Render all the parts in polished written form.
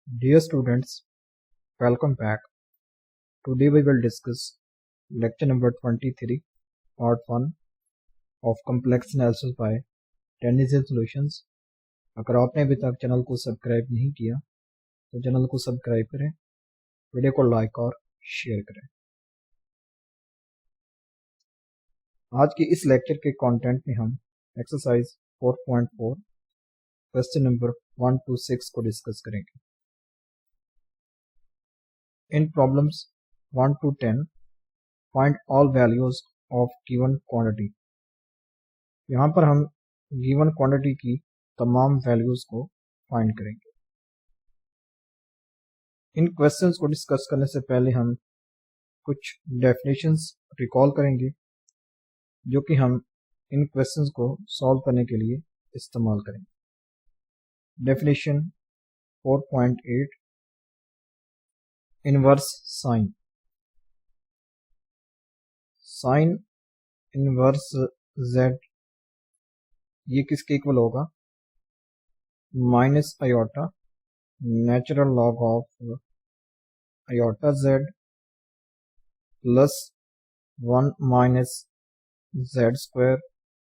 Dear students, welcome back. Today we will discuss lecture number 23, part 1 of complex analysis by Tennessee Solutions. अगर आपने अभी तक channel को subscribe नहीं किया तो चैनल को सब्सक्राइब करें, वीडियो को लाइक और शेयर करें। आज के इस लेक्चर के कंटेंट में हम एक्सरसाइज 4.4 क्वेश्चन नंबर 1 to 6 को डिस्कस करेंगे। In problems 1 to 10, find all values of given quantity. यहाँ पर हम given quantity की तमाम वैल्यूज को फाइंड करेंगे। इन क्वेश्चंस को डिस्कस करने से पहले हम कुछ डेफिनेशंस रिकॉल करेंगे जो कि हम इन क्वेश्चंस को सॉल्व करने के लिए इस्तेमाल करेंगे। Definition 4.8 inverse sine. Sine inverse z ये किसके इक्वल होगा? Minus iota natural log of iota z plus 1 minus z square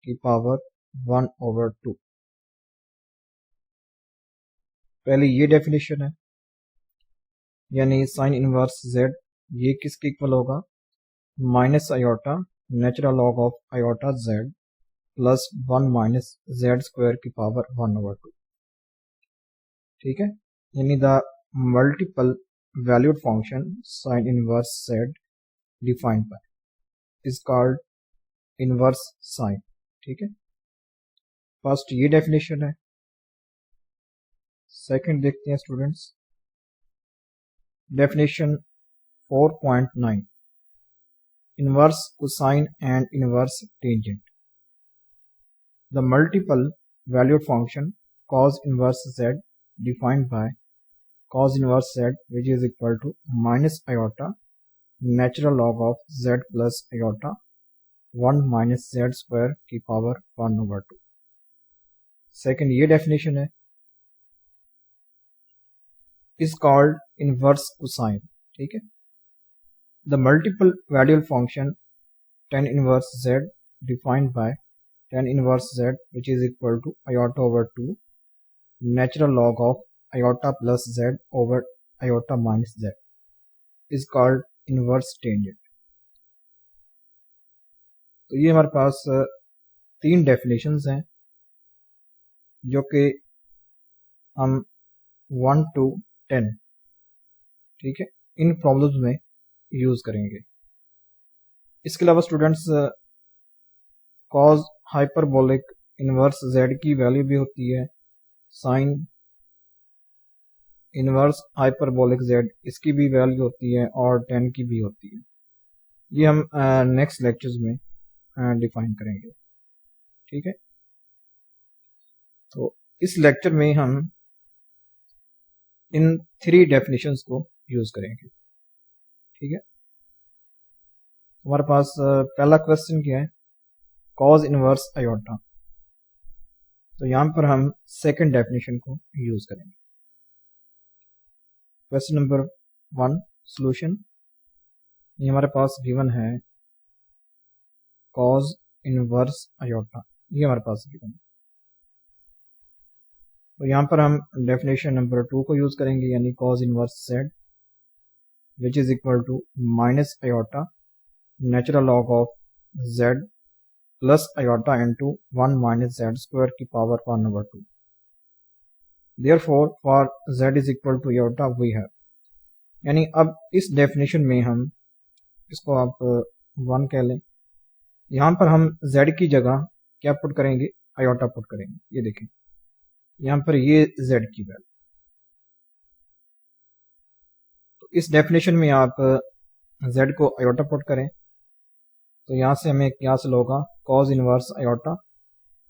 की पावर 1/2। पहले ये डेफिनेशन है, यानी साइन इनवर्स z ये किसके इक्वल होगा? Minus iota natural log of iota z plus 1 minus z square की पावर 1/2। ठीक है, यानी the multiple valued function sine inverse z defined by is called inverse sine. ठीक है, फर्स्ट ये डेफिनेशन है। सेकंड देखते हैं students, definition 4.9 inverse cosine and inverse tangent. The multiple valued function cos inverse z defined by cos inverse z which is equal to minus iota natural log of z plus iota 1 minus z square की power 1/2। Second ये definition है, is called inverse cosine। ठीक है, the multiple valued function tan inverse z defined by tan inverse z which is equal to iota/2 natural log of iota plus z over iota minus z is called inverse tangent। तो ये हमारे पास तीन definitions हैं जो कि हम 1 to 10 ठीक है इन प्रॉब्लम्स में यूज करेंगे। इसके अलावा students cos hyperbolic inverse z की वैल्यू भी होती है, साइन इनवर्स हाइपरबोलिक z इसकी भी वैल्यू होती है और 10 की भी होती है। ये हम नेक्स्ट लेक्चर्स में डिफाइन करेंगे। ठीक है, तो इस लेक्चर में हम इन थ्री डेफिनेशंस को यूज करेंगे। ठीक है, हमारे पास पहला क्वेश्चन क्या है? Cause inverse iota. तो यहां पर हम सेकंड डेफिनेशन को यूज करेंगे। Question number 1 solution. ये हमारे पास गिवन है कॉज इनवर्स आयोटा, ये हमारे पास गिवन है। तो यहां पर हम डेफिनेशन नंबर 2 को यूज करेंगे, यानी cos inverse z which is equal to minus iota natural log of z plus iota into 1 minus z square की power 1/2। Therefore for z is equal to iota we have, यानी अब इस definition में हम इसको आप 1 कह लें। यहां पर हम z की जगह क्या पुट करेंगे? आयोटा पुट करेंगे। ये देखें यहां पर ये z की वैल्यू। तो इस डेफिनेशन में आप z को आयोटा पुट करें तो यहां से हमें क्या हासिल होगा? Cause inverse iota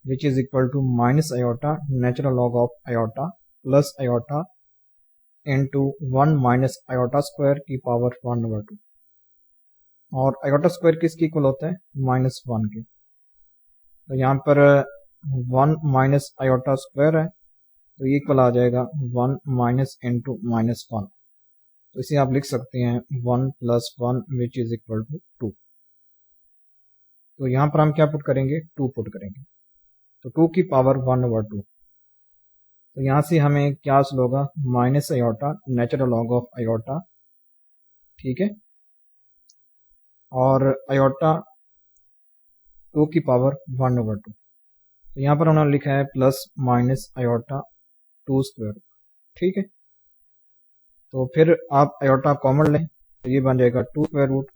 which is equal to minus iota natural log of iota plus iota into 1 minus iota square की पावर 1/2। और आयोटा स्क्वायर किसके इक्वल होता है? -1 के। तो यहाँ पर 1 माइनस आयोटा स्क्वायर है तो ये इक्वल आ जाएगा 1 माइनस इंटू माइनस 1। तो इसे आप लिख सकते हैं 1 plus 1 which is equal to 2। तो यहाँ पर हम क्या पुट करेंगे, 2 पुट करेंगे। तो 2 की पावर 1/2। तो यहाँ से हमें क्या हासिल होगा, minus iota natural log of iota, ठीक है, और आयोटा 2 की पावर 1/2। तो यहाँ पर उन्होंने लिखा है प्लस माइनस आयोटा 2 स्क्वायर, ठीक है। तो फिर आप आयोटा कॉमन लें तो ये बन जाएगा 2 स्क्वायर रूट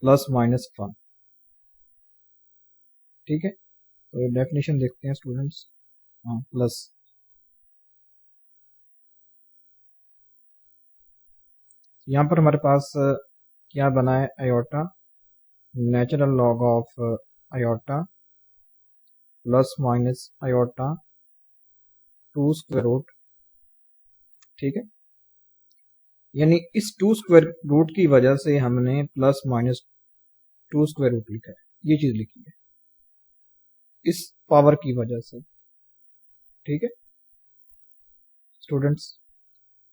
प्लस माइनस 1, ठीक है। तो ये डेफिनेशन देखते हैं स्टूडेंट्स। हाँ, प्लस यहाँ पर हमारे पास क्या बना है, iota natural log of iota plus minus iota 2 square root, ठीक है। यानी इस 2 स्क्वायर रूट की वजह से हमने प्लस माइनस 2 स्क्वायर रूट लिखा है, ये चीज लिखी है इस पावर की वजह से, ठीक है स्टूडेंट्स।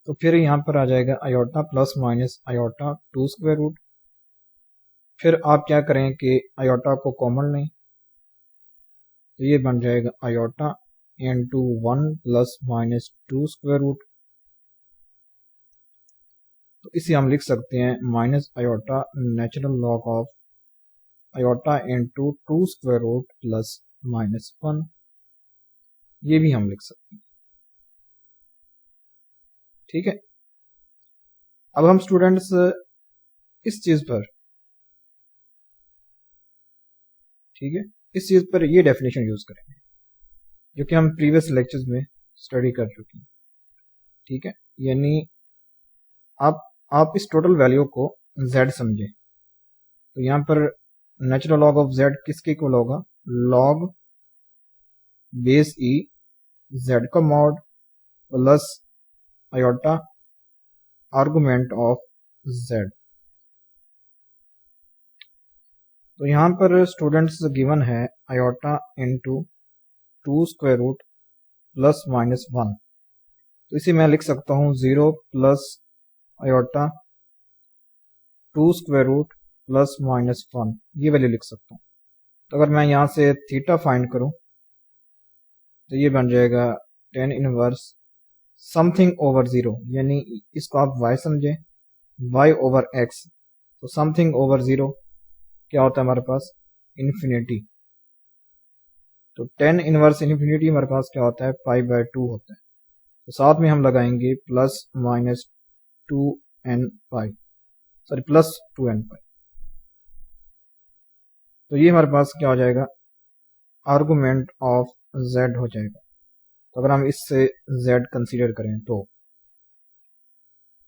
तो फिर यहाँ पर आ जाएगा iota plus minus iota 2 square root. फिर आप क्या करें कि आयोटा को कॉमन लें तो ये बन जाएगा iota into 1 plus minus 2 square root. तो इसे हम लिख सकते हैं minus iota natural log of iota into 2 square root plus minus 1, ये भी हम लिख सकते हैं, ठीक है। अब हम स्टूडेंट्स इस चीज पर, ठीक है, इस चीज पर ये डेफिनेशन यूज करेंगे जो कि हम प्रीवियस लेक्चर्स में स्टडी कर चुके हैं, ठीक है। यानी आप इस टोटल वैल्यू को z समझे। तो यहाँ पर नेचुरल लॉग ऑफ z किसके इक्वल होगा, लॉग बेस ई z का mod plus iota argument of z। तो यहाँ पर स्टूडेंट्स गिवन है iota into 2 square root plus minus 1। तो इसे मैं लिख सकता हूँ 0 plus iota 2 square root plus minus 1, ये वैल्यू लिख सकता हूँ। तो अगर मैं यहाँ से थीटा फाइंड करूँ तो ये बन जाएगा tan इनवर्स समथिंग ओवर 0, यानी इसको आप y समझे, y ओवर x। तो समथिंग ओवर 0 क्या होता है हमारे पास, इन्फिनिटी। तो tan इनवर्स इन्फिनिटी हमारे पास क्या होता है, π/2 होता है। तो साथ में हम लगाएंगे plus minus 2n π, sorry plus 2n π। तो ये हमारे पास क्या हो जाएगा, आर्गुमेंट ऑफ z हो जाएगा। तो अगर हम इससे z कंसीडर करें तो,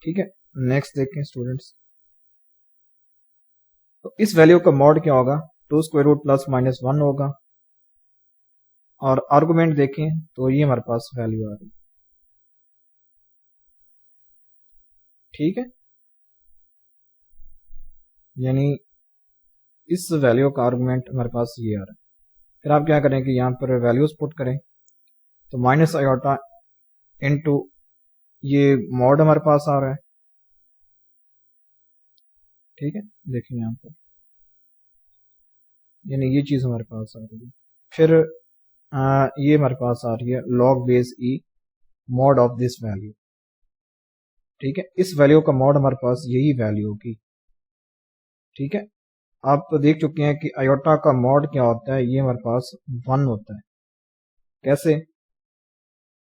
ठीक है। नेक्स्ट देखें स्टूडेंट्स। तो इस वैल्यू का मॉड क्या होगा, 2 स्क्वायर रूट प्लस माइनस 1 होगा। और आर्गुमेंट देखें तो ये हमारे पास वैल्यू आ रही है, ठीक है। यानी इस वैल्यू का आर्गुमेंट हमारे पास ये आ रहा है। फिर आप क्या करें कि यहाँ पर वैल्यूज पुट करें। तो माइनस आयोटा इनटू ये मॉड हमारे पास आ रहा है, ठीक है। देखिए यहाँ पर यानी ये चीज हमारे पास आ रही है। फिर ये हमारे पास आ रही है log base E mod of this value, ठीक है। इस वैल्यू का मॉड हमारे पास यही वैल्यू होगी, ठीक है। आप तो देख चुके हैं कि आयोटा का मॉड क्या होता है, ये हमारे पास 1 होता है। कैसे,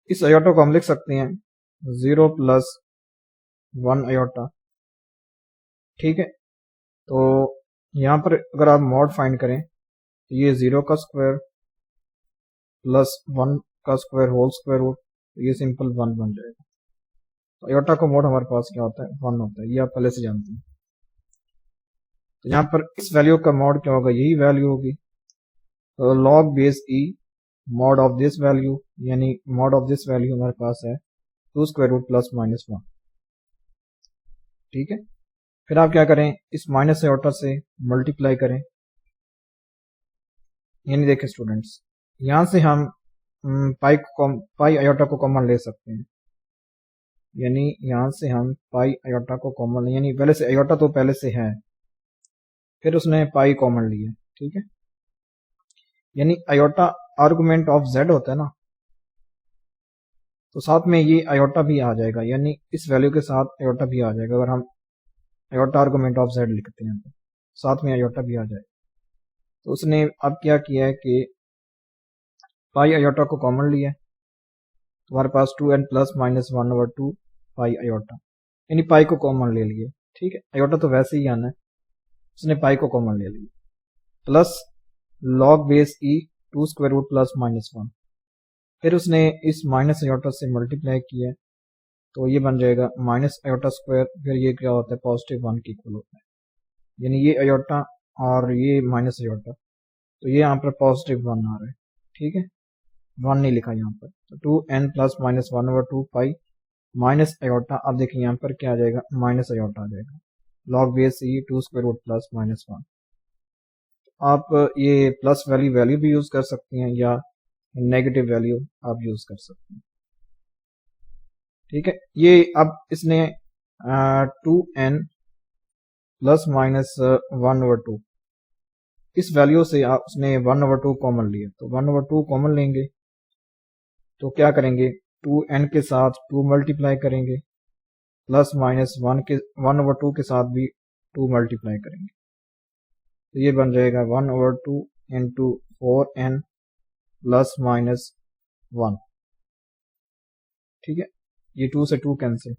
इस आयोटा को हम लिख सकते हैं 0 प्लस 1 आयोटा, ठीक है। तो यहाँ पर अगर आप मॉड फाइंड करें तो ये 0 का स्क्वायर प्लस 1 का स्क्वायर होल स्क्वायर रूट, ये सिंपल 1 बन जाएगा। तो आयोटा का मॉड हमारे पास क्या होता है, 1 होता है, ये आप पहले से जानते हैं। तो यहाँ पर इस वैल्यू का मॉड क्या होगा, यही वैल्यू होगी। तो log base E mod of this value, यानी मॉड ऑफ दिस वैल्यू हमारे पास है 2 स्क्वायर रूट प्लस माइनस 1, ठीक है। फिर आप क्या करें, इस माइनस आयोटा से मल्टीप्लाई करें। यानी देखें स्टूडेंट्स, यहां से हम पाई आयोटा को कॉमन ले सकते हैं, यानी यहाँ से हम पाई आयोटा को कॉमन, यानी पहले से आयोटा तो पहले से है, फिर उसने पाई कॉमन लिया, ठीक है। यानी आयोटा आर्गुमेंट ऑफ जेड होता है ना, तो साथ में ये आयोटा भी आ जाएगा, यानी इस वैल्यू के साथ आयोटा भी आ जाएगा। अगर हम आयोटा आर्गुमेंट ऑफ जेड लिखते हैं तो साथ में आयोटा भी आ जाएगा। तो उसने अब क्या किया है कि पाई आयोटा को कॉमन लिया, तुम्हारे पास 2n प्लस माइनस 1/2 पाई आयोटा, यानी पाई को कॉमन ले लिए, ठीक है। आयोटा तो वैसे ही आना है, उसने पाई को कॉमन ले लिया, plus log base e 2 square root plus minus 1, फिर उसने इस माइनस आयोटा से मल्टीप्लाई किया, तो ये बन जाएगा माइनस आयोटा स्क्वायर, फिर ये क्या होता है पॉजिटिव 1 के इक्वल होता है, यानी ये आयोटा और ये माइनस आयोटा, तो ये यहाँ पर पॉजिटिव 1 आ रहा है, ठीक है। 1 नहीं लिखा यहाँ पर, तो 2n प्लस माइनस 1/2 पाई माइनस आयोटा, अब देखिए यहाँ पर क्या आ जाएगा माइनस आयोटा आ जाएगा, log base e 2 square root plus minus 1। आप ये प्लस वैल्यू भी यूज कर सकती हैं या नेगेटिव वैल्यू आप यूज कर सकते हैं, ठीक है। ये अब इसने 2n प्लस माइनस 1/2 इस वैल्यू से उसने 1/2 कॉमन लिया, तो 1/2 कॉमन लेंगे तो क्या करेंगे 2n के साथ 2 मल्टीप्लाई करेंगे, प्लस माइनस 1/2 के साथ भी 2 मल्टीप्लाई करेंगे, तो ये बन जाएगा 1/2 इंटू 4n प्लस माइनस 1, ठीक है। ये 2 से 2 कैंसिल,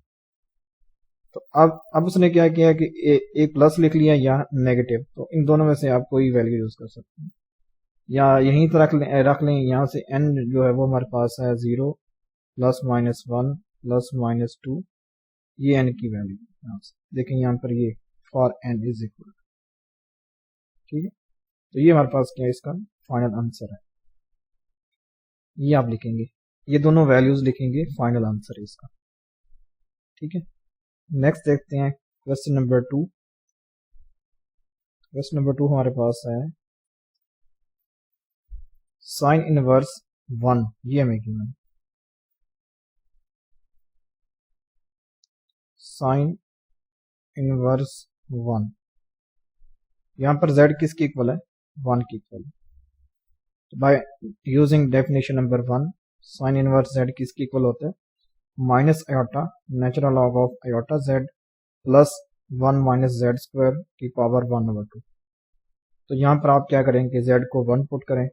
तो अब उसने क्या किया कि एक प्लस लिख लिया या नेगेटिव, तो इन दोनों में से आप कोई वैल्यू यूज कर सकते हैं, या यहीं तो रख लें यहाँ से n जो है वो हमारे पास है 0 प्लस माइनस 1 प्लस माइनस 2, ये n की वैल्यू यहाँ से देखें, यहाँ पर ये फॉर n इज इक्वल, ठीक है। तो ये हमारे पास क्या है इसका फाइनल आंसर है, ये आप लिखेंगे, ये दोनों वैल्यूज लिखेंगे, फाइनल आंसर है इसका, ठीक है। नेक्स्ट देखते हैं क्वेश्चन नंबर 2। क्वेश्चन नंबर 2 हमारे पास है साइन इनवर्स 1, ये हमें गिवन साइन इनवर्स 1, यहां पर z किसकी इक्वल है 1 की इक्वल है, तो by using definition number 1 sine inverse z किसकी इक्वल होता है minus iota natural log of iota z plus 1 minus z square की पावर 1/2। तो यहाँ पर आप क्या करेंगे z को 1 पुट करें,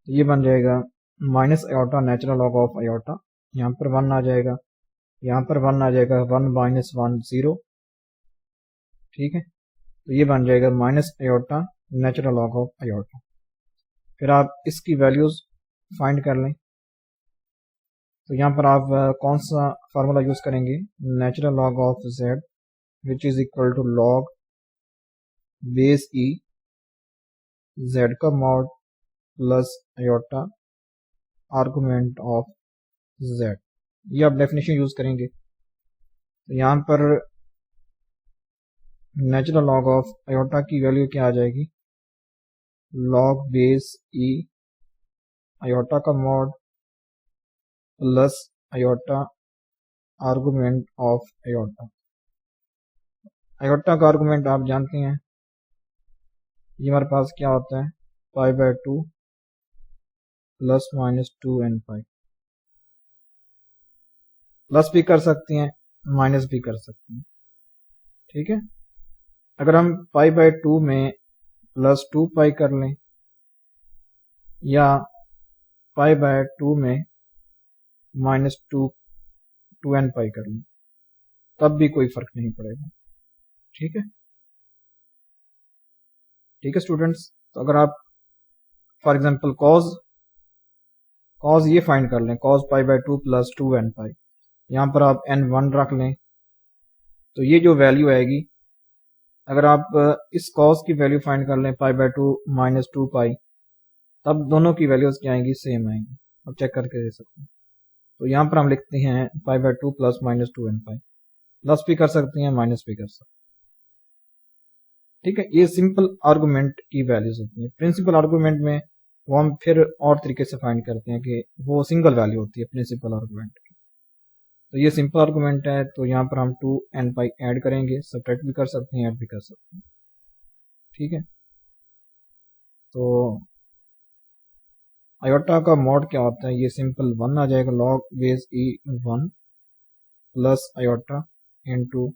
तो ये बन जाएगा minus iota natural log of iota, यहाँ पर 1 आ जाएगा, यहाँ पर 1 आ जाएगा, 1 माइनस 1 0, ठीक है। तो ये बन जाएगा minus iota natural log of iota, फिर आप इसकी वैल्यूज फाइंड कर लें, तो यहाँ पर आप कौन सा फार्मूला यूज करेंगे natural log of z which is equal to log base e z का mod plus iota argument of z, ये आप डेफिनेशन यूज करेंगे। तो यहाँ पर नेचुरल लॉग ऑफ आयोटा की वैल्यू क्या आ जाएगी लॉग बेस ई आयोटा का mod plus iota argument of iota. Iota का आर्गुमेंट आप जानते हैं, ये हमारे पास क्या होता है π/2 प्लस माइनस 2n पाई, प्लस भी कर सकते हैं माइनस भी कर सकते हैं, ठीक है। अगर हम π/2 में प्लस 2 पाई कर लें या π/2 में माइनस 2n पाई कर लें, तब भी कोई फर्क नहीं पड़ेगा, ठीक है। ठीक है स्टूडेंट्स, तो अगर आप फॉर एग्जांपल कॉज ये फाइंड कर लें cos π/2 प्लस 2n पाई, यहाँ पर आप n1 रख लें, तो ये जो वैल्यू आएगी, अगर आप इस cos की वैल्यू फाइंड कर लें π/2 माइनस 2 पाई, तब दोनों की वैल्यूज क्या आएंगी सेम आएंगी, आप चेक करके दे सकते हैं। तो यहाँ पर हम लिखते हैं π/2 प्लस माइनस 2n पाई, प्लस भी कर सकते हैं माइनस भी कर सकते हैं, ठीक है। ये सिंपल आर्गुमेंट की वैल्यूज होती है। प्रिंसिपल आर्गुमेंट में वो हम फिर और तरीके से फाइंड करते हैं कि वो सिंगल वैल्यू होती है प्रिंसिपल आर्गुमेंट की। तो ये सिंपल आर्गुमेंट है, तो यहाँ पर हम 2n पाई ऐड करेंगे, सब्ट्रैक्ट भी कर सकते हैं, ऐड भी कर सकते हैं। ठीक है, तो आयोटा का मॉड क्या होता है, ये सिंपल 1 आ जाएगा, log base E 1 plus iota into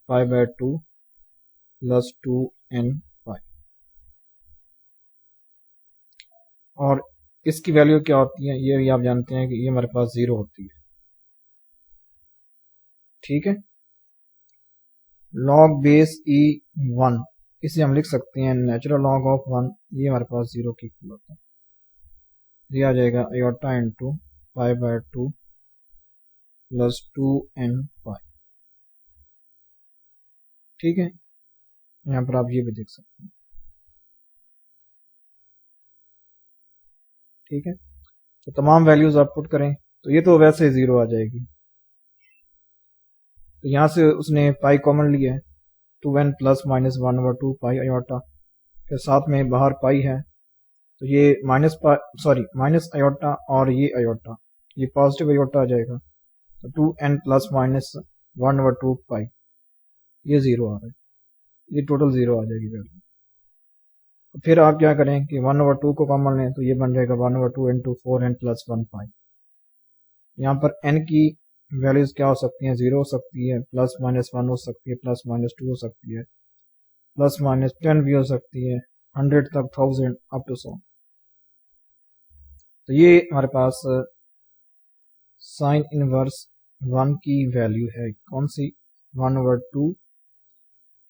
pi by 2 plus 2n पाई। और इसकी वैल्यू क्या होती है, ये भी आप जानते हैं कि ये हमारे पास 0 होती है। ठीक है, log बेस ई 1 इसे हम लिख सकते हैं नेचुरल लॉग ऑफ 1, ये हमारे पास 0 की इक्वल होता है। ये आ जाएगा iota into pi by 2 plus 2n पाई। ठीक है, यहाँ पर आप ये भी देख सकते हैं। ठीक है, तो तमाम वैल्यूज आप पुट करें तो ये तो वैसे 0 आ जाएगी। तो यहाँ से उसने पाई कॉमन लिया है, 2n प्लस माइनस 1/2 पाई आयोटा, फिर साथ में बाहर पाई है, तो ये माइनस आयोटा और ये आयोटा, ये पॉजिटिव आयोटा आ जाएगा, तो 2n प्लस माइनस 1/2 पाई, ये 0 आ रहा है, ये टोटल 0 आ जाएगी वैल्यू। तो फिर आप क्या करें कि 1/2 को कॉमन लें, तो ये बन जाएगा 1/2 इंटू 4n प्लस 1 पाई। यहाँ पर n की वैल्यूज क्या हो सकती हैं, 0 हो सकती है, प्लस माइनस 1 हो सकती है, प्लस माइनस 2 हो सकती है, प्लस माइनस 10 भी हो सकती है, 100 तक, 1000 अप टू 100। तो ये हमारे पास साइन इनवर्स 1 की वैल्यू है, कौन सी, 1/2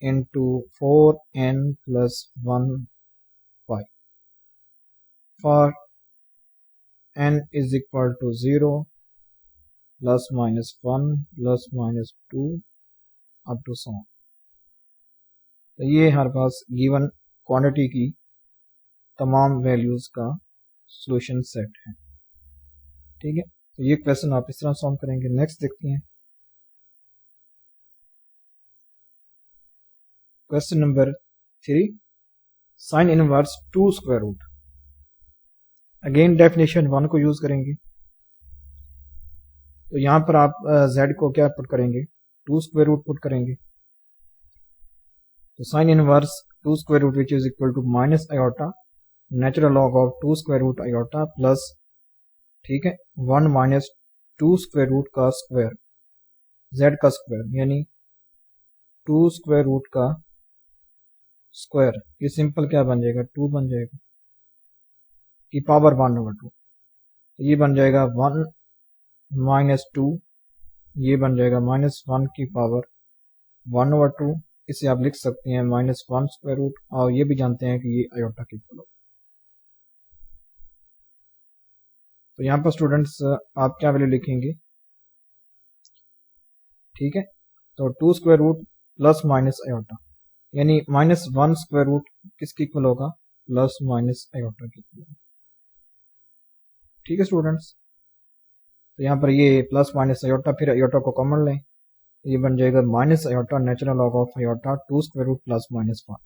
into 4n plus 1 pi for n is equal to 0 plus minus 1 plus minus 2 up to 100। तो ये हमारे पास गिवन क्वांटिटी की तमाम वैल्यूज का सॉल्यूशन सेट है। ठीक है, तो ये क्वेश्चन आप इस तरह सॉल्व करेंगे। नेक्स्ट देखते हैं question number 3, sine inverse 2 square root. Again definition 1 को यूज करेंगे, तो यहाँ पर आप z को क्या पुट करेंगे, 2 स्क्वायर रूट पुट करेंगे, तो sine inverse 2 square root which is equal to minus iota natural log of 2 square root iota plus, ठीक है, 1 माइनस 2 स्क्वायर रूट का स्क्वायर, z का स्क्वायर यानी 2 स्क्वायर रूट का स्क्वायर, ये सिंपल क्या बन जाएगा, 2 बन जाएगा, की पावर 1/2, ये बन जाएगा 1 माइनस 2, ये बन जाएगा माइनस 1 की पावर 1/2, इसे आप लिख सकते हैं माइनस 1 स्क्वायर रूट, और ये भी जानते हैं कि ये आयोटा की इक्वल हो। तो यहाँ पर स्टूडेंट्स आप क्या वैल्यू लिखेंगे, ठीक है, तो 2 square root plus minus iota, यानी माइनस 1 स्क्वायर रूट किसकी इक्वल होगा, प्लस माइनस आयोटा की इक्वल। ठीक है स्टूडेंट्स, तो यहाँ पर ये प्लस माइनस आयोटा, फिर आयोटा को कॉमन लें, ये बन जाएगा minus iota natural log of iota 2 square root plus minus 1।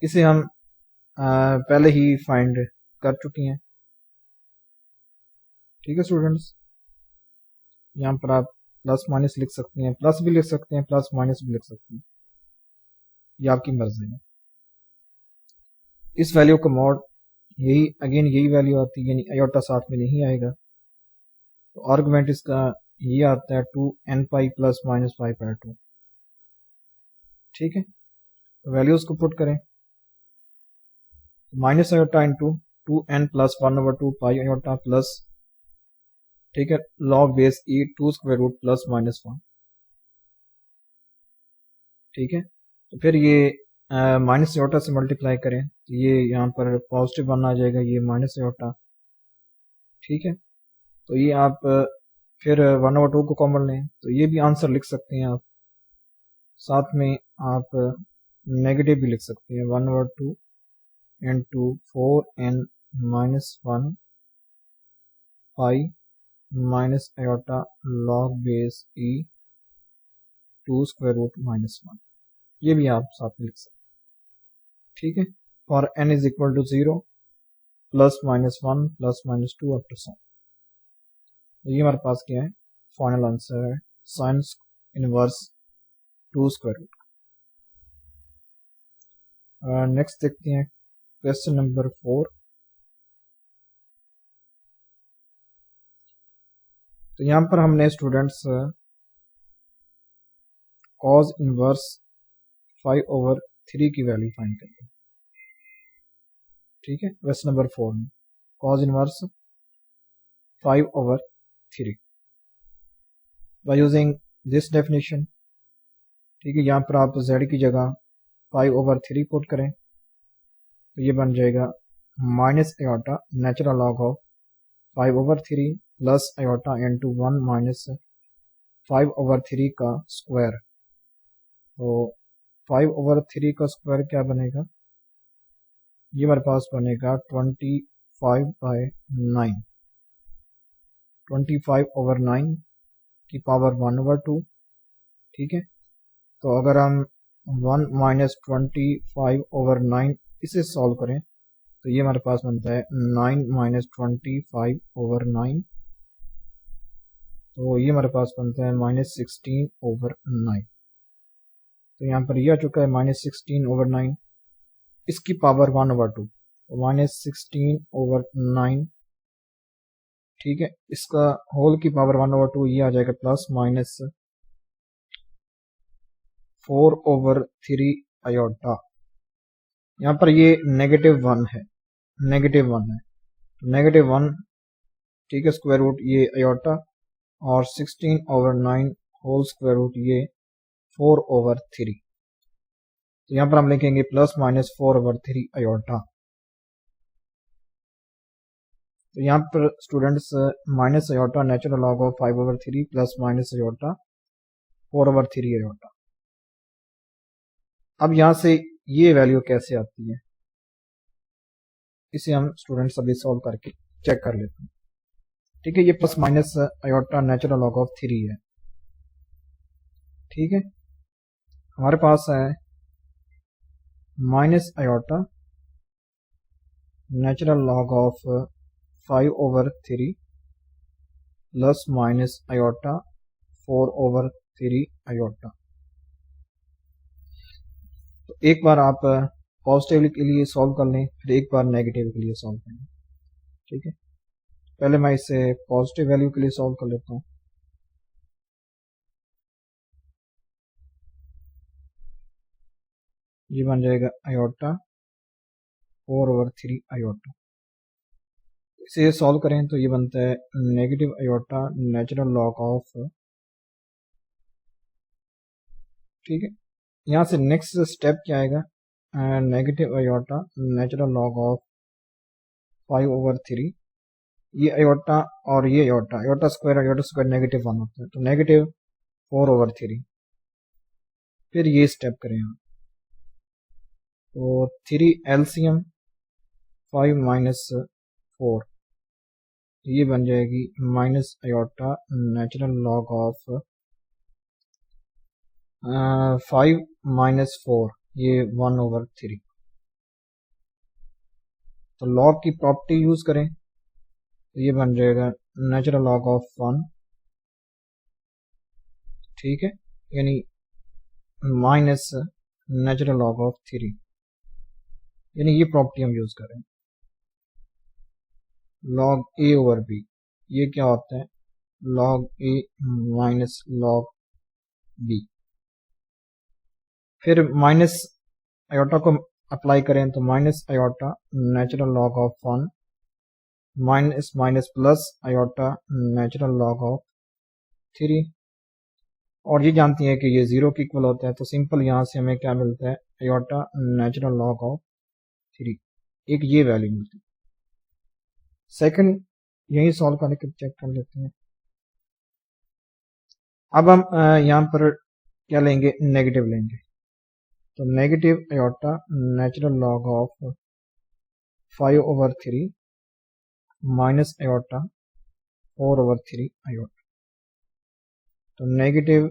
इसे हम पहले ही फाइंड कर चुके हैं। ठीक है स्टूडेंट्स, यहाँ पर आप प्लस माइनस लिख सकते हैं, प्लस भी लिख सकते हैं, प्लस माइनस भी लिख सकते हैं, ये आपकी मर्जी है। इस वैल्यू का मॉड यही वैल्यू आती है, यानी आयोटा साथ में नहीं आएगा, तो आर्गुमेंट इसका ये आता है 2n पाई प्लस माइनस 5/2। ठीक है, तो वैल्यूज को पुट करें, minus iota into 2n plus 1/2 पाई आयोटा प्लस, ठीक है, log base e 2 square root plus minus 1। ठीक है, तो फिर ये माइनस आयोटा से मल्टीप्लाई करें, तो ये यहाँ पर पॉजिटिव 1 आ जाएगा, ये माइनस आयोटा। ठीक है, तो ये आप फिर 1/2 को कॉमन लें, तो ये भी आंसर लिख सकते हैं आप, साथ में आप नेगेटिव भी लिख सकते हैं, 1/2 into 4n minus 1 pi minus iota log base e 2 square root minus 1, ये भी आप साथ में लिख सकते हैं। ठीक है, for n is equal to 0 plus minus 1 plus minus 2 up to sum. ये हमारे पास क्या है, फाइनल आंसर है sine inverse 2 square root. Next देखते हैं क्वेश्चन नंबर 4। तो यहाँ पर हमने स्टूडेंट्स कॉज इनवर्स 5/3 की वैल्यू फाइंड करी। ठीक है, क्वेश्चन नंबर 4 में cause inverse 5/3 by using this definition. ठीक है, यहाँ पर आप z की जगह 5/3 पुट करें तो ये बन जाएगा minus iota natural log of 5/3 plus iota into 1 minus 5/3 का स्क्वायर। तो 5/3 का स्क्वायर क्या बनेगा, ये हमारे पास बनेगा 25/9, 25/9 की पावर 1/2। ठीक है, तो अगर हम 1 माइनस 25/9 इसे सॉल्व करें तो ये हमारे पास बनता है 9 माइनस 25/9, तो ये हमारे पास बनता है माइनस 16/9। तो यहाँ पर यह आ चुका है माइनस 16/9, इसकी पावर 1/2 तो माइनस 16/9। ठीक है, इसका होल की पावर 1/2 ये आ जाएगा प्लस माइनस 4/3 आयोटा। यहाँ पर ये -1 है, -1 है, -1। ठीक है, स्क्वायर रूट ये आयोटा और 16/9 होल स्क्वायर रूट ये 4/3। तो यहाँ पर हम लिखेंगे प्लस माइनस 4/3 आयोटा। तो यहाँ पर students minus iota natural log of 5/3 plus minus iota 4/3 iota. अब यहाँ से ये वैल्यू कैसे आती है, इसे हम स्टूडेंट्स अभी सॉल्व करके चेक कर लेते हैं। ठीक है, ये plus minus iota natural log of 3 है। ठीक है, हमारे पास है minus iota natural log of 5/3 plus minus iota 4/3 iota. तो एक बार आप पॉजिटिव के लिए सॉल्व कर लें, फिर एक बार नेगेटिव के लिए सॉल्व कर लें। ठीक है, पहले मैं इसे पॉजिटिव वैल्यू के लिए सॉल्व कर लेता हूँ। ये बन जाएगा आयोटा 4/3 आयोटा। इसे सॉल्व करें तो ये बनता है negative iota natural log of. ठीक है, यहाँ से नेक्स्ट स्टेप क्या आएगा, negative iota natural log of 5/3। ये आयोटा और ये आयोटा स्क्वायर -1 होता है, तो नेगेटिव 4/3। फिर ये स्टेप करें हम, तो 3 एलसीएम 5 माइनस 4, ये बन जाएगी minus iota natural log of 5 minus 4, ये 1/3। तो लॉग की प्रॉपर्टी यूज करें तो ये बन जाएगा नेचुरल लॉग ऑफ 1। ठीक है, यानी माइनस नेचुरल लॉग ऑफ 3, यानी ये प्रॉपर्टी हम यूज करें। लॉग a/b, ये क्या होता है, log a minus log b। फिर माइनस आयोटा को अप्लाई करें तो minus iota natural log of 1 minus minus plus iota natural log of 3। और ये जानती है कि ये 0 के इक्वल होता है, तो सिंपल यहाँ से हमें क्या मिलता है, आयोटा नेचुरल लॉग ऑफ 3, एक ये वैल्यू मिलती है। सेकंड यही सॉल्व करके चेक कर लेते हैं। अब हम यहाँ पर क्या लेंगे, नेगेटिव लेंगे, तो negative iota natural log of 5/3 minus iota 4/3 iota. तो negative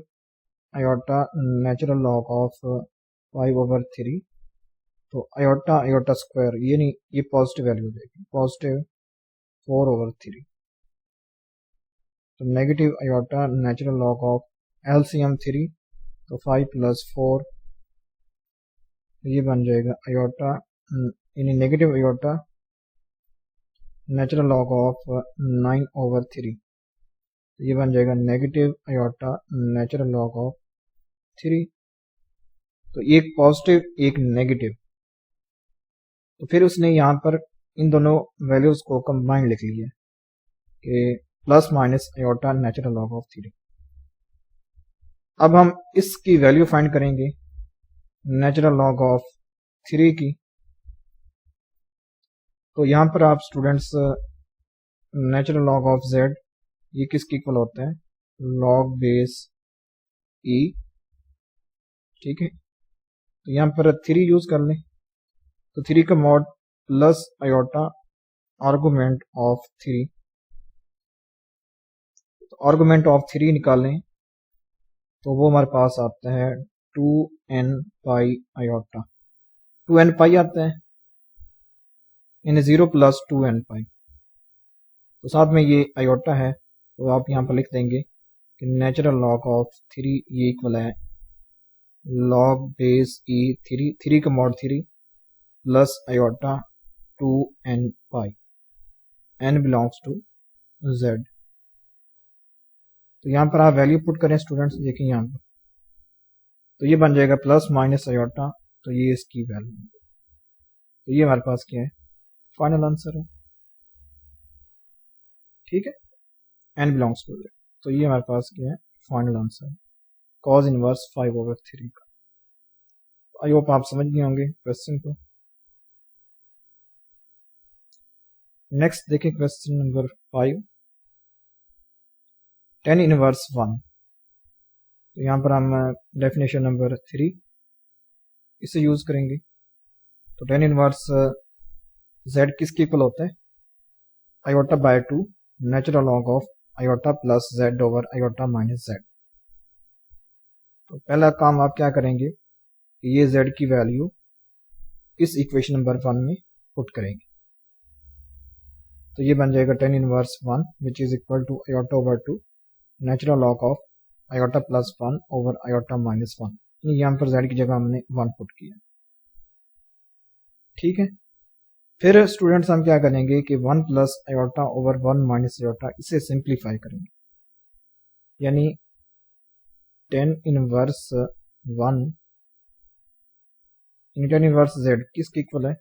iota natural log of 5/3 तो आयोटा आयोटा स्क्वायर ये नहीं, ये पॉजिटिव वैल्यू देगी, पॉजिटिव 4/3। तो negative iota natural log of LCM 3, तो 5 + 4 ये बन जाएगा आयोटा यानी negative iota natural log of 9/3, तो ये बन जाएगा negative iota natural log of 3। तो एक पॉजिटिव एक नेगेटिव, तो फिर उसने यहाँ पर इन दोनों वैल्यूज को कंबाइन लिख लिया कि plus minus iota natural log of 3। अब हम इसकी वैल्यू फाइंड करेंगे नेचुरल लॉग ऑफ 3 की। तो यहाँ पर आप students natural log of z ये किसके इक्वल होता है, लॉग बेस e, ठीक है। तो यहाँ पर 3 यूज कर लें, तो 3 का mod plus iota argument of 3, तो आर्गुमेंट ऑफ 3 निकालें तो वो हमारे पास आता है 2n पाई आयोटा, 2n पाई आता है यानी 0 + 2n पाई। तो साथ में ये आयोटा है, तो आप यहाँ पर लिख देंगे कि नेचुरल लॉग ऑफ 3 ये इक्वल है लॉग बेस e 3 का mod 3 plus iota 2n pi, n belongs to z। तो यहाँ पर आप वैल्यू पुट करें स्टूडेंट्स, देखिए यहाँ पर तो ये बन जाएगा प्लस माइनस आयोटा, तो ये इसकी वैल्यू, तो ये हमारे पास क्या है, फाइनल आंसर है, ठीक है, n बिलोंग्स टू z। तो ये हमारे पास क्या है, फाइनल आंसर कॉज इनवर्स 5/3 का। आई होप आप समझ गए होंगे क्वेश्चन को। नेक्स्ट देखिए क्वेश्चन नंबर 5, tan इनवर्स 1। तो यहाँ पर हम डेफिनेशन नंबर 3 इसे यूज करेंगे। तो tan इनवर्स z किसके इक्वल होता है, iota by 2 natural log of iota plus z over iota minus z। तो पहला काम आप क्या करेंगे कि ये z की वैल्यू इस इक्वेशन नंबर 1 में पुट करेंगे। तो ये बन जाएगा tan inverse 1 which is equal to iota over 2 natural log of iota plus 1 over iota minus 1। यहाँ पर z की जगह हमने 1 पुट किया, ठीक है। फिर स्टूडेंट्स हम क्या करेंगे कि 1 + आयोटा ओवर 1 माइनस आयोटा इसे सिंप्लीफाई करेंगे, यानी tan inverse 1 tan inverse z किसके इक्वल है,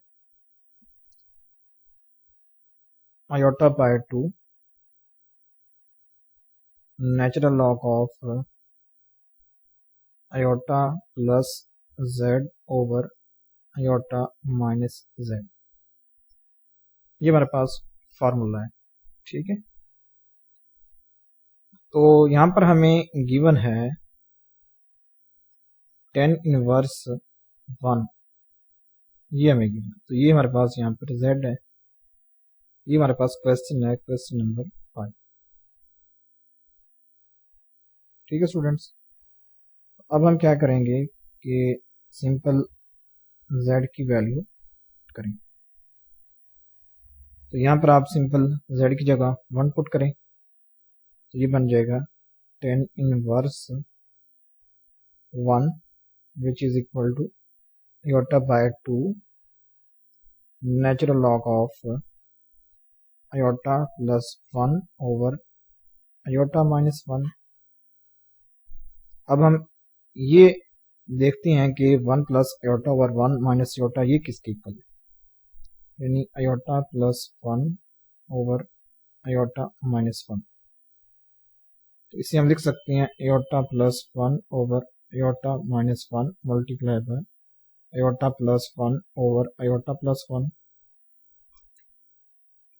iota by 2 natural log of iota plus z over iota minus z। ये हमारे पास फार्मूला है, ठीक है। तो यहां पर हमें गिवन है tan इनवर्स 1, ये हमें गिवन, तो ये हमारे पास यहाँ पर z है, ये हमारे पास क्वेश्चन है, क्वेश्चन नंबर 5, ठीक है स्टूडेंट्स। अब हम क्या करेंगे कि सिंपल z की वैल्यू करेंगे। तो यहाँ पर आप सिंपल z की जगह 1 पुट करें, तो ये बन जाएगा tan inverse 1 which is equal to iota by 2 natural log of iota plus 1 over iota minus 1। अब हम ये देखते हैं कि 1 + आयोटा ओवर 1 माइनस आयोटा ये किसके इक्वल है, यानी iota plus 1 over iota minus 1। तो इसे हम लिख सकते हैं iota plus 1 over iota minus 1 multiply by iota plus 1 over iota plus 1।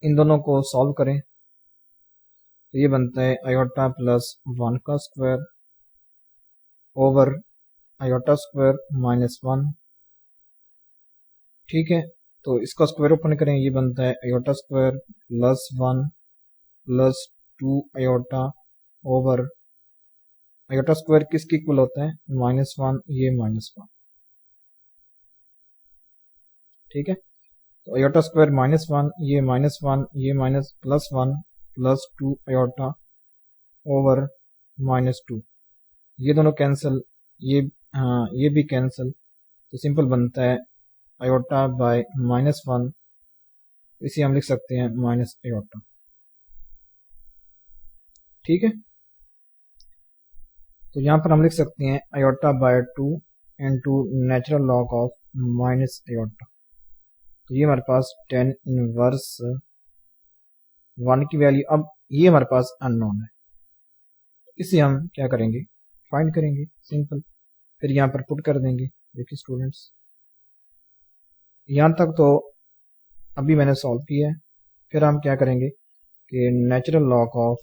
इन दोनों को सॉल्व करें तो ये बनता है आयोटा प्लस 1 का square over iota square minus 1, ठीक है। तो इसका स्क्वायर ओपन करें, ये बनता है iota square plus 1 plus 2 iota over iota square किसके इक्वल होता है, -1, ये -1। ठीक है, तो अयोटा स्क्वायर -1, ये -1, ये माइनस +1 +2 अयोटा ओवर -2, ये दोनों कैंसिल, ये हाँ ये भी कैंसिल, तो सिंपल बनता है अयोटा बाय -1, इसे हम लिख सकते हैं माइनस अयोटा। ठीक है, तो यहाँ पर हम लिख सकते हैं iota by 2 into natural log of minus iota. तो ये हमारे पास 10 इनवर्स 1 की वैल्यू, अब ये हमारे पास अननोन है, इसे हम क्या करेंगे, फाइंड करेंगे सिंपल, फिर यहाँ पर पुट कर देंगे। देखिए स्टूडेंट्स, यहाँ तक तो अभी मैंने सॉल्व किया है, फिर हम क्या करेंगे कि natural log of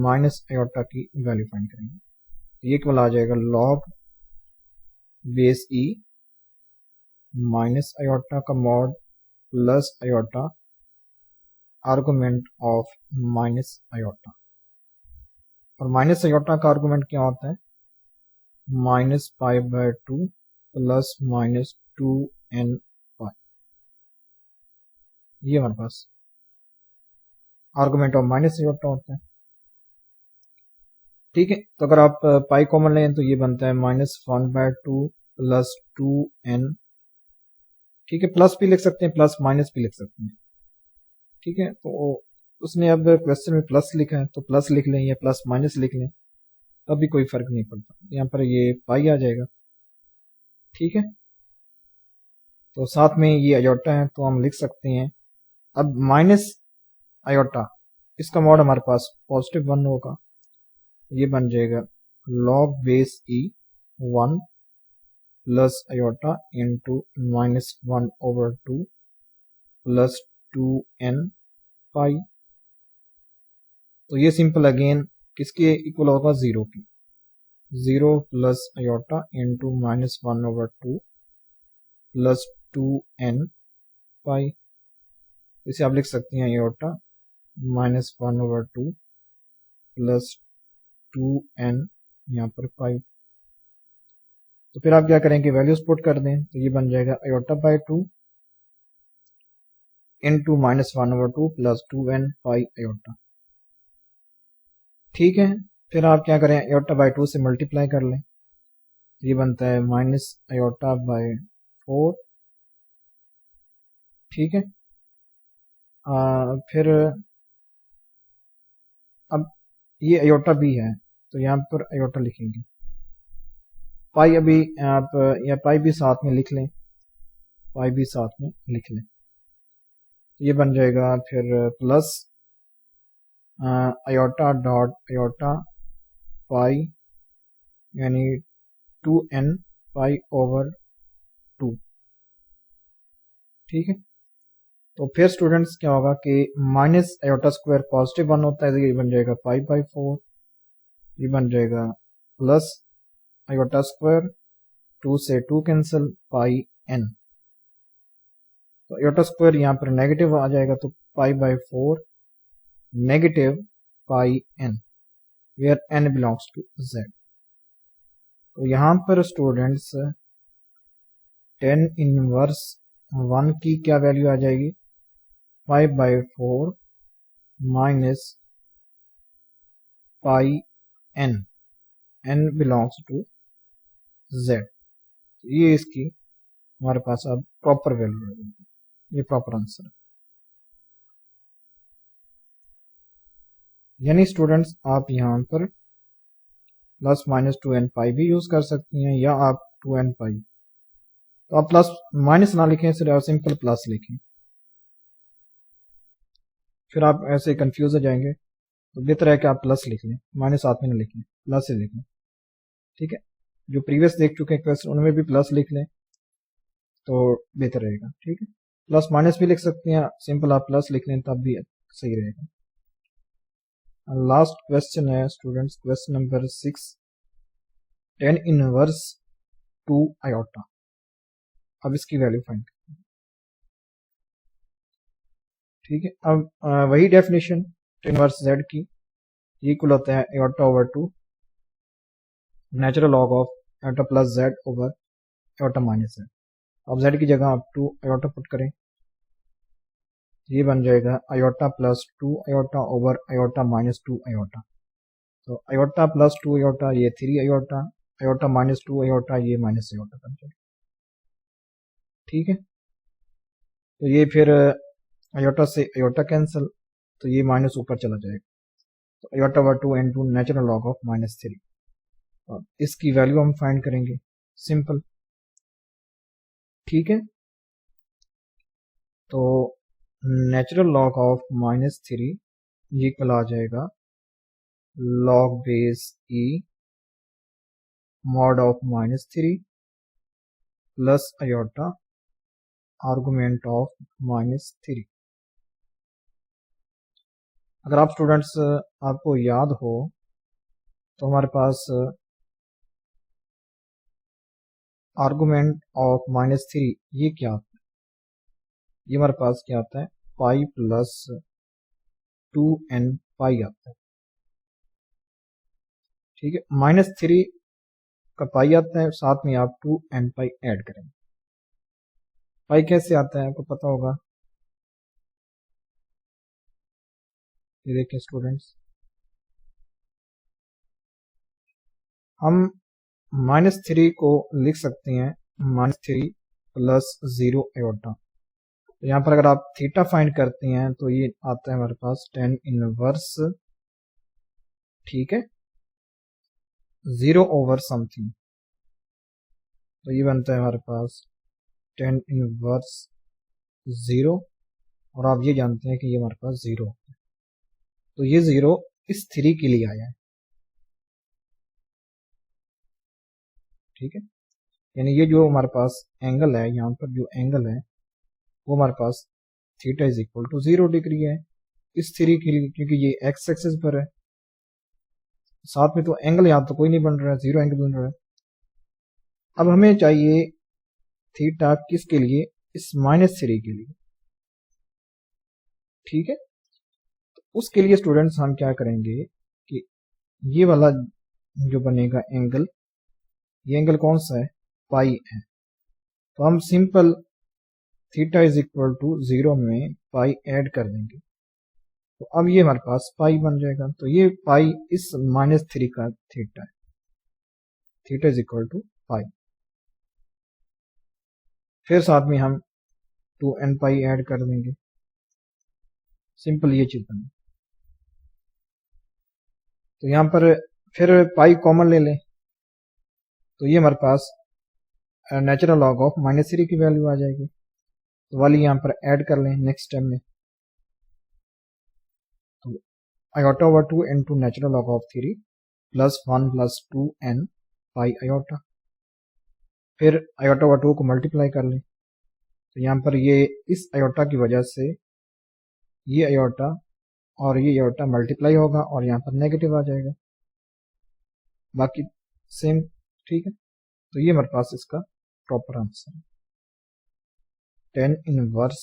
minus aorta की वैल्यू फाइंड करेंगे। तो ये केवल आ जाएगा log base E minus iota का mod plus iota argument of minus aorta, और माइनस अयोटा का आर्गुमेंट क्या होता है, -π/2 प्लस -2n पाई, ये हमारे पास आर्गुमेंट ऑफ माइनस अयोटा होता है। ठीक है, तो अगर आप पाई कॉमन लें तो ये बनता है -1/2 प्लस 2n। ठीक है, प्लस भी लिख सकते हैं, प्लस माइनस भी लिख सकते हैं। ठीक है, तो उसने अब क्वेश्चन में प्लस लिखा है तो प्लस लिख लें या प्लस माइनस लिख लें, तब भी कोई फर्क नहीं पड़ता, यहाँ पर ये पाई आ जाएगा। ठीक है, तो साथ में ये अयोटा है तो हम लिख सकते हैं, अब माइनस अयोटा इसका मॉड हमारे पास +1 होगा, ये बन जाएगा लॉग बेस ई 1 plus iota into -1/2 plus 2n पाई। तो ये सिंपल अगेन किसके इक्वल होगा, 0 की, 0 plus iota into -1/2 plus 2n पाई। इसे आप लिख सकते हैं अयोटा -1/2 प्लस 2n यहाँ पर पाई। तो फिर आप क्या करेंगे, वैल्यूज पुट कर दें, तो ये बन जाएगा iota by 2 into -1/2 plus 2n pi iota. ठीक है, फिर आप क्या करें, अयोटा बाय 2 से मल्टीप्लाई कर लें, ये बनता है माइनस अयोटा बाय 4। ठीक है, फिर अब ये अयोटा भी है तो यहाँ पर अयोटा लिखेंगे, पाई अभी आप या पाई भी साथ में लिख लें, पाई भी साथ में लिख लें, तो ये बन जाएगा फिर प्लस अयोटा डॉट अयोटा पाई यानी 2n पाई ओवर 2। ठीक है, तो फिर स्टूडेंट्स क्या होगा कि माइनस अयोटा स्क्वायर +1 होता है, तो ये बन जाएगा π/4, ये बन जाएगा प्लस अयोटा स्क्वायर 2 से 2 कैंसिल पाई n, तो अयोटा स्क्वायर यहाँ पर नेगेटिव आ जाएगा, तो π/4 negative pi n where n belongs to z। तो यहाँ पर स्टूडेंट्स 10 इनवर्स 1 की क्या वैल्यू आ जाएगी, 5/4 minus pi n, n belongs to z। ये इसकी हमारे पास अब प्रॉपर वैल्यू आ जाएगी, ये प्रॉपर आंसर है। यानी स्टूडेंट्स आप यहाँ पर प्लस -2n पाई भी यूज कर सकती हैं, या आप 2n पाई, तो आप प्लस माइनस ना लिखें, सिर्फ आप सिंपल प्लस लिखें, फिर आप ऐसे कंफ्यूज हो जाएंगे, तो बेहतर है कि आप प्लस लिख लें, माइनस साथ में ना लिखें, प्लस ही लिखें। ठीक है, जो प्रीवियस देख चुके हैं क्वेश्चन उनमें भी प्लस लिख लें तो बेहतर रहेगा। ठीक है, प्लस माइनस भी लिख सकते हैं, सिंपल आप प्लस लिख लें तब भी सही रहेगा। लास्ट क्वेश्चन है students, question number 6, 10 inverse 2 iota. अब इसकी वैल्यू फाइंड करें। ठीक है, अब वही डेफिनेशन इनवर्स z की, इक्वल होता है iota over 2 natural log of iota plus z over iota minus z। अब z की जगह आप 2 आयोटा पुट करें, ये बन जाएगा iota plus 2 iota over iota minus 2 iota. तो आयोटा प्लस 2 आयोटा ये 3 आयोटा, आयोटा माइनस 2 आयोटा ये माइनस आयोटा बन जाएगा। ठीक है, तो ये फिर आयोटा से आयोटा कैंसिल, तो ये माइनस ऊपर चला जाएगा। तो iota over 2 into natural log of -3। और इसकी वैल्यू हम फाइंड करेंगे, सिंपल। ठीक है, तो नेचुरल लॉग ऑफ -3 ये कल आ जाएगा log base e mod of -3 plus iota argument of -3। अगर आप स्टूडेंट्स आपको याद हो तो हमारे पास आर्गुमेंट ऑफ -3 ये क्या आता है, ये हमारे पास क्या आता है, पाई प्लस 2n पाई आता है। ठीक है, -3 का पाई आता है, साथ में आप 2n पाई ऐड करेंगे। पाई कैसे आता है आपको पता होगा, ये देखिए स्टूडेंट्स, हम -3 को लिख सकते हैं -3 प्लस 0 आयोटा। तो यहाँ पर अगर आप थीटा फाइंड करते हैं तो ये आता है हमारे पास tan इनवर्स, ठीक है, 0 ओवर समथिंग। तो ये बनता है हमारे पास tan इनवर्स 0, और आप ये जानते हैं कि ये हमारे पास 0 है। तो ये 0 इस 3 के लिए आया है। ठीक है, यानी ये जो हमारे पास एंगल है, यहाँ पर जो एंगल है वो हमारे पास theta is equal to 0 degree है इस 3 के लिए, क्योंकि ये एक्स एक्सिस पर है। साथ में तो एंगल यहाँ तो कोई नहीं बन रहा है, 0 एंगल बन रहा है। अब हमें चाहिए थीटा किसके लिए, इस -3 के लिए। ठीक है, तो उसके लिए स्टूडेंट्स हम क्या करेंगे कि ये वाला जो बनेगा एंगल, ये एंगल कौन सा है, पाई है। तो हम simple theta is equal to 0 में पाई ऐड कर देंगे, तो अब ये हमारे पास पाई बन जाएगा। तो ये पाई इस -3 का थीटा है, थीटा इज इक्वल टू पाई। फिर साथ में हम 2n पाई ऐड कर देंगे, सिंपल ये चीज बनी। तो यहां पर फिर पाई कॉमन ले लें, तो ये हमारे पास नेचुरल लॉग ऑफ -3 की वैल्यू आ जाएगी। तो वाली यहां पर ऐड कर लें नेक्स्ट स्टेप में। तो iota over 2 into natural log of 3 plus 1 plus 2n pi iota. फिर आयोटा ओवर 2 को मल्टीप्लाई कर लें, तो यहाँ पर ये इस आयोटा की वजह से ये आयोटा और ये आयोटा मल्टीप्लाई होगा और यहाँ पर नेगेटिव आ जाएगा, बाकी सेम। ठीक है, तो ये हमारे पास इसका प्रॉपर आंसर है, tan इनवर्स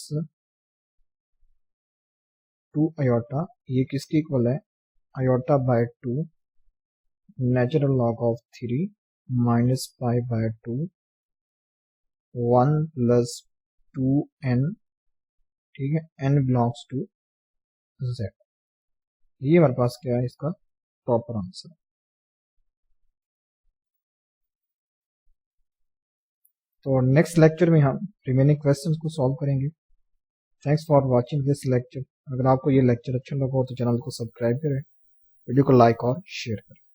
2 आयोटा, ये किसके इक्वल है, iota by 2 natural log of 3 minus pi by 2 1 plus 2n। ठीक है, n बिलोंग्स टू z। ये हमारे पास क्या है, इसका प्रॉपर आंसर। तो नेक्स्ट लेक्चर में हम रिमेनिंग क्वेश्चंस को सॉल्व करेंगे। Thanks for watching this lecture. अगर आपको ये लेक्चर अच्छा लगा हो तो चैनल को सब्सक्राइब करें, वीडियो को लाइक और शेयर करें।